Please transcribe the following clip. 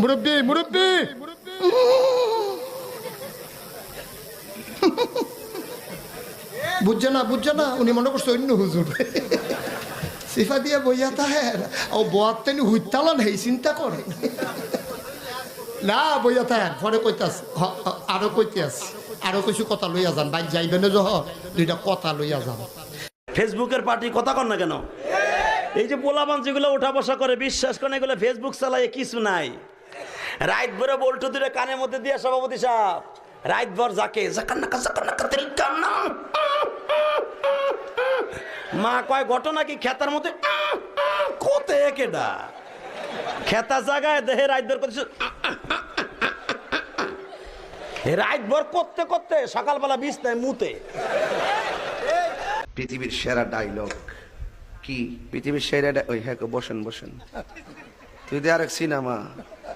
মুরব্বী মুরব্বী বুঝছে না উনি মনে করছে অন্য হুজুর সিফা দিয়ে বইয়া তাহের ও বোয়ার তেনি হুইতালান হেই চিন্তা করে না বইয়া তাহের পরে কইতাস আরো কইতাস আরো কিছু কথা লইয়া যান বাইক যাইবে না যহ দুইটা কথা লইয়া যান। ফেসবুকের পার্টি কথা কর না কেন? এই যে পোলাপান যেগুলো উঠা বসা করে বিশ্বাস করেন এগুলো ফেসবুক চালায় কিছু নাই। রাত ভরে বল্টু দূরে কানের মধ্যে দিয়ে সভাপতি সাহেব রাত ভর যাকে মা কয় ঘটনা কি খেতার মধ্যে কোতে কেডা খেতা জায়গায় দেহে রাত ভর করছে রাত ভর করতে করতে সকালবেলা বিছনায় মুতে। পৃথিবীর সেরা ডায়লগ কি? পৃথিবীর সেরা ওই হ্যাঁ বসেন বসেন তুই দে আরেক সিনেমা